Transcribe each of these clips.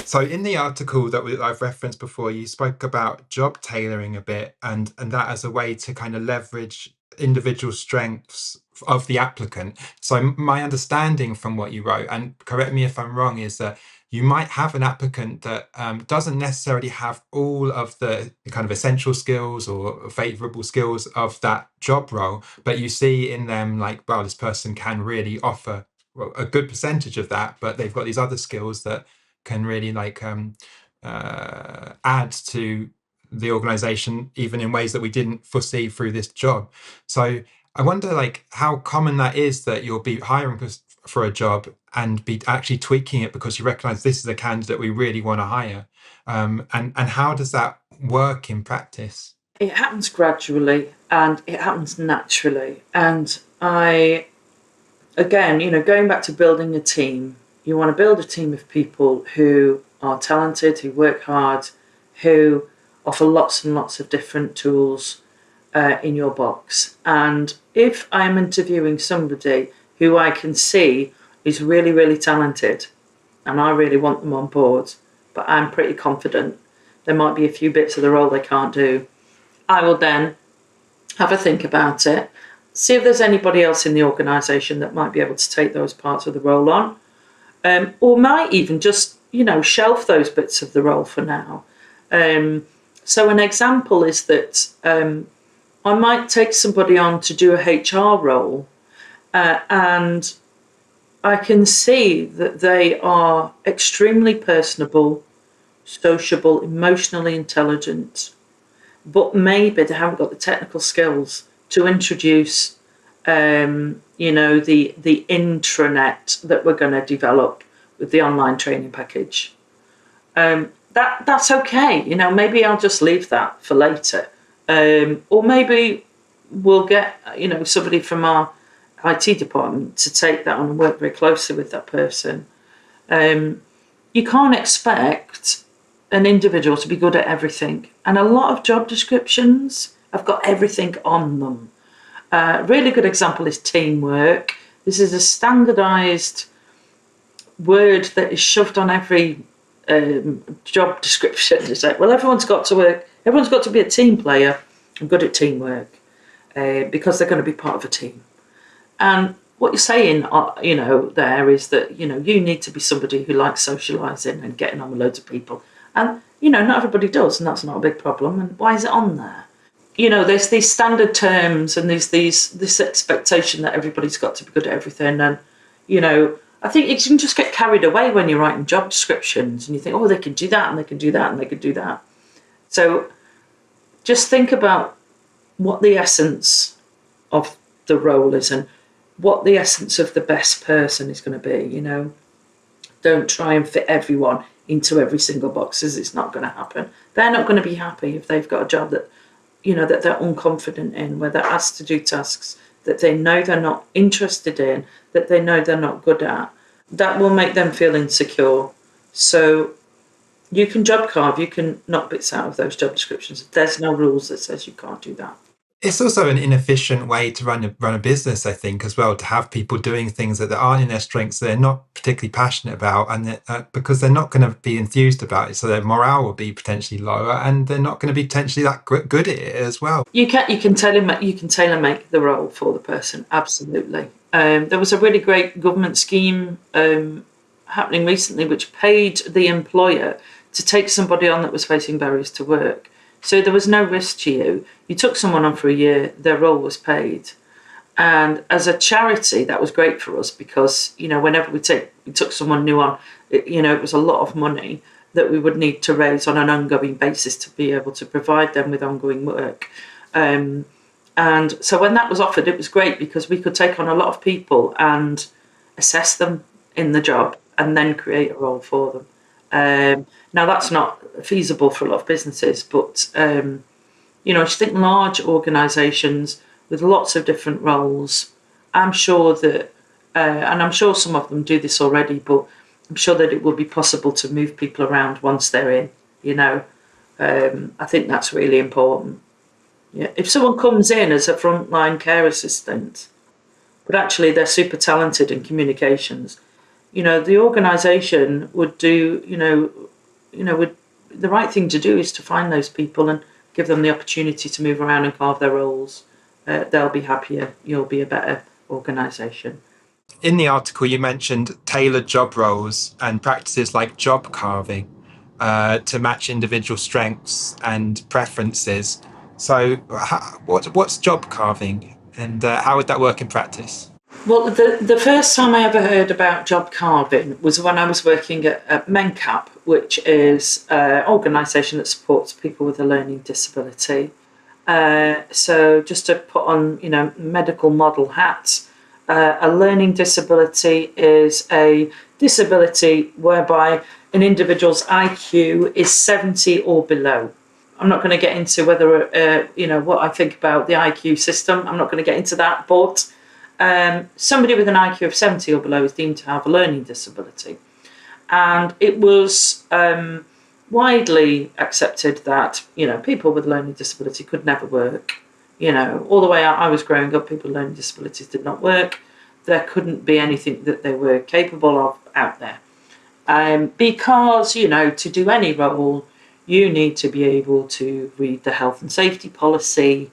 So in the article that I've referenced before, you spoke about job tailoring a bit and that as a way to kind of leverage individual strengths of the applicant. So my understanding from what you wrote, and correct me if I'm wrong, is that you might have an applicant that doesn't necessarily have all of the kind of essential skills or favorable skills of that job role, but you see in them like, well, this person can really offer well, a good percentage of that, but they've got these other skills that can really add to the organization even in ways that we didn't foresee through this job. So I wonder like how common that is that you'll be hiring for a job and be actually tweaking it because you recognize this is a candidate we really want to hire. And how does that work in practice? It happens gradually and it happens naturally. And again, going back to building a team, you want to build a team of people who are talented, who work hard, who offer lots and lots of different tools in your box. And if I'm interviewing somebody who I can see is really, really talented and I really want them on board, but I'm pretty confident there might be a few bits of the role they can't do, I will then have a think about it, see if there's anybody else in the organisation that might be able to take those parts of the role on, or might even just, shelf those bits of the role for now. So an example is that I might take somebody on to do a HR role, and I can see that they are extremely personable, sociable, emotionally intelligent, but maybe they haven't got the technical skills to introduce, the intranet that we're going to develop with the online training package. That's okay. Maybe I'll just leave that for later. Or maybe we'll get, somebody from our IT department to take that on and work very closely with that person. You can't expect an individual to be good at everything. And a lot of job descriptions have got everything on them. A really good example is teamwork. This is a standardised word that is shoved on every job description. It's like, well, everyone's got to be a team player and good at teamwork because they're going to be part of a team. And what you're saying, there is that, you need to be somebody who likes socialising and getting on with loads of people. And, not everybody does, and that's not a big problem. And why is it on there? There's these standard terms and there's this expectation that everybody's got to be good at everything. And, I think you can just get carried away when you're writing job descriptions and you think, oh, they can do that and they can do that and they can do that. So just think about what the essence of the role is and what the essence of the best person is going to be. Don't try and fit everyone into every single box, as it's not going to happen. They're not going to be happy if they've got a job that, that they're unconfident in, where they're asked to do tasks that they know they're not interested in, that they know they're not good at. That will make them feel insecure. So you can job carve, you can knock bits out of those job descriptions. There's no rules that says you can't do that. It's also an inefficient way to run a business, I think, as well, to have people doing things that aren't in their strengths, they're not particularly passionate about, and because they're not going to be enthused about it, so their morale will be potentially lower, and they're not going to be potentially that good at it as well. You can tailor make the role for the person, absolutely. There was a really great government scheme happening recently, which paid the employer to take somebody on that was facing barriers to work. So there was no risk to you. You took someone on for a year, their role was paid. And as a charity, that was great for us because, whenever we took someone new on, it was a lot of money that we would need to raise on an ongoing basis to be able to provide them with ongoing work. And so when that was offered, it was great because we could take on a lot of people and assess them in the job and then create a role for them. Now, that's not feasible for a lot of businesses, but, I just think large organisations with lots of different roles, I'm sure that, and I'm sure some of them do this already, but I'm sure that it will be possible to move people around once they're in, I think that's really important. Yeah. If someone comes in as a frontline care assistant, but actually they're super talented in communications, the organisation would do, the right thing to do is to find those people and give them the opportunity to move around and carve their roles. They'll be happier. You'll be a better organisation. In the article, you mentioned tailored job roles and practices like job carving to match individual strengths and preferences. So, what's job carving, and how would that work in practice? Well, the first time I ever heard about job carving was when I was working at MenCap, which is an organisation that supports people with a learning disability. So just to put on, medical model hats, a learning disability is a disability whereby an individual's IQ is 70 or below. I'm not going to get into whether, what I think about the IQ system. I'm not going to get into that, but somebody with an IQ of 70 or below is deemed to have a learning disability. And it was widely accepted that, people with learning disability could never work. All the way I was growing up, people with learning disabilities did not work. There couldn't be anything that they were capable of out there. Because, to do any role, you need to be able to read the health and safety policy.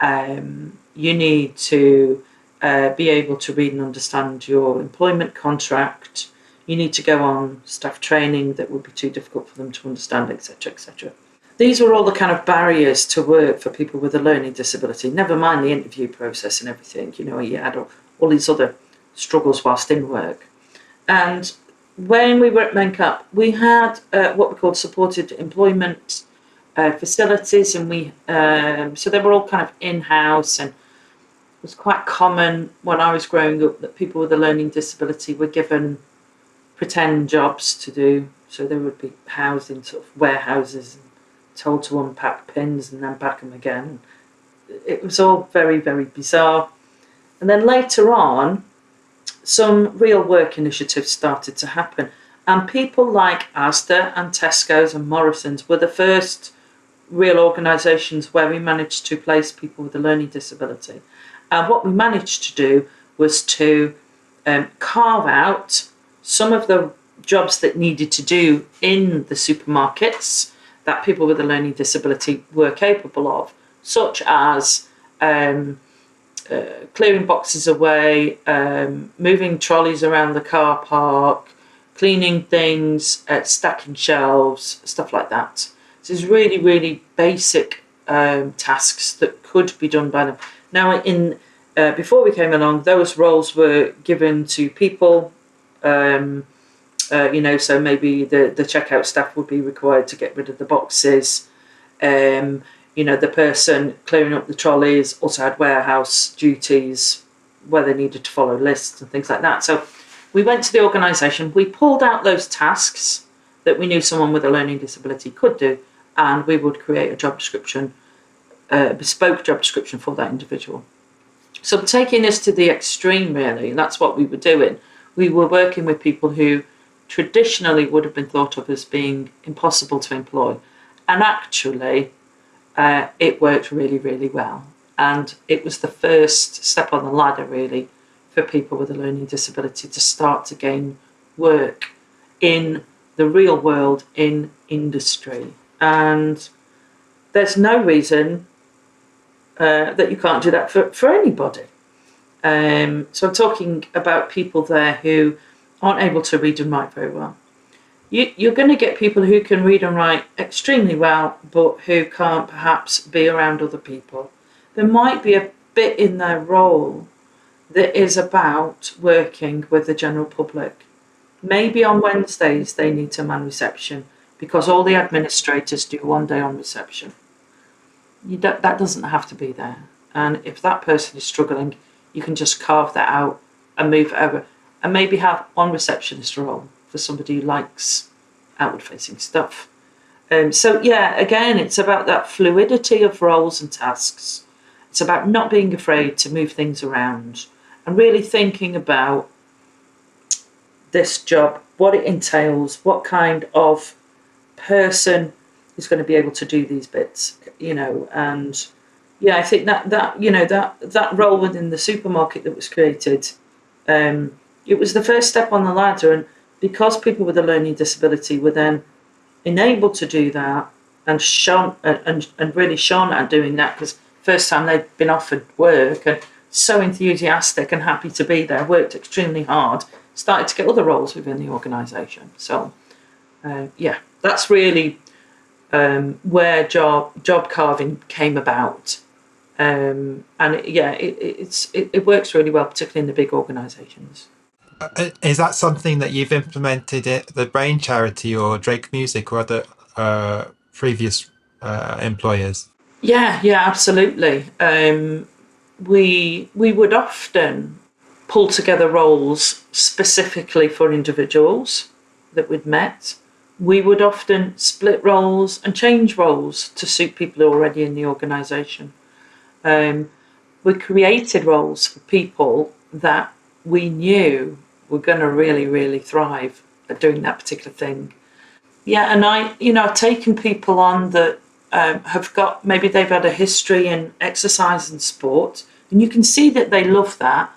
You need to be able to read and understand your employment contract. You need to go on staff training that would be too difficult for them to understand, etc., etc. These were all the kind of barriers to work for people with a learning disability, never mind the interview process and everything. You had all these other struggles whilst in work. And when we were at MenCap, we had what we called supported employment facilities, and so they were all kind of in-house, and it was quite common when I was growing up that people with a learning disability were given pretend jobs to do. So they would be housed in sort of warehouses and told to unpack pins and then pack them again. It was all very, very bizarre. And then later on, some real work initiatives started to happen. And people like Asda and Tesco's and Morrison's were the first real organisations where we managed to place people with a learning disability. And what we managed to do was to carve out some of the jobs that needed to do in the supermarkets that people with a learning disability were capable of, such as clearing boxes away, moving trolleys around the car park, cleaning things, stacking shelves, stuff like that. So it's really, really basic tasks that could be done by them. Now, before we came along, those roles were given to people. So maybe the checkout staff would be required to get rid of the boxes. The person clearing up the trolleys also had warehouse duties where they needed to follow lists and things like that. So we went to the organisation, we pulled out those tasks that we knew someone with a learning disability could do, and we would create a job description, a bespoke job description for that individual. So taking this to the extreme, really, that's what we were doing. We were working with people who traditionally would have been thought of as being impossible to employ. And actually, it worked really, really well. And it was the first step on the ladder, really, for people with a learning disability to start to gain work in the real world, in industry. And there's no reason that you can't do that for anybody. So I'm talking about people there who aren't able to read and write very well. You're going to get people who can read and write extremely well, but who can't perhaps be around other people. There might be a bit in their role that is about working with the general public. Maybe on Wednesdays they need to man reception because all the administrators do one day on reception. That doesn't have to be there. And if that person is struggling, you can just carve that out and move it over. And maybe have one receptionist role for somebody who likes outward-facing stuff. Again, it's about that fluidity of roles and tasks. It's about not being afraid to move things around and really thinking about this job, what it entails, what kind of person is going to be able to do these bits, and I think that role within the supermarket that was created, it was the first step on the ladder, and because people with a learning disability were then enabled to do that and shone and really shone at doing that, because first time they'd been offered work and so enthusiastic and happy to be there, worked extremely hard, started to get other roles within the organisation. So yeah, that's really where job carving came about. And it works really well, particularly in the big organisations. Is that something that you've implemented at the Brain Charity or Drake Music or other previous employers? Yeah, absolutely. We would often pull together roles specifically for individuals that we'd met. We would often split roles and change roles to suit people already in the organisation. We created roles for people that we knew were going to really, really thrive at doing that particular thing. Yeah, and I've taken people on that have got, maybe they've had a history in exercise and sport, and you can see that they love that,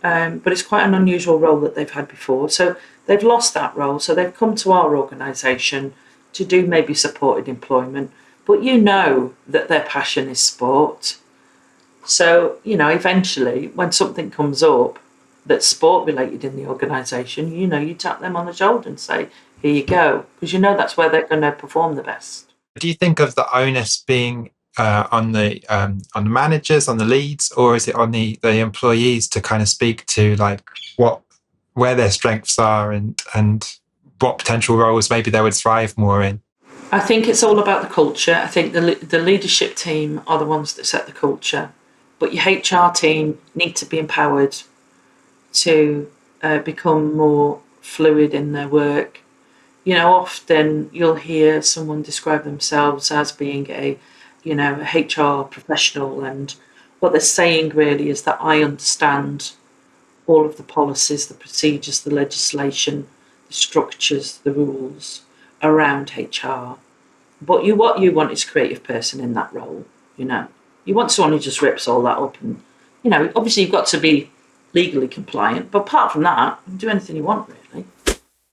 but it's quite an unusual role that they've had before. So they've lost that role, so they've come to our organisation to do maybe supported employment, but you know that their passion is sport. So, eventually when something comes up that's sport related in the organisation, you tap them on the shoulder and say, here you go, because that's where they're going to perform the best. Do you think of the onus being on the managers, on the leads, or is it on the employees to kind of speak to like where their strengths are and what potential roles maybe they would thrive more in? I think it's all about the culture. I think the leadership team are the ones that set the culture, but your HR team need to be empowered to become more fluid in their work. Often you'll hear someone describe themselves as being a HR professional, and what they're saying really is that I understand all of the policies, the procedures, the legislation, the structures, the rules around HR. But what you want is a creative person in that role. You want someone who just rips all that up, and obviously you've got to be legally compliant, but apart from that, you can do anything you want really.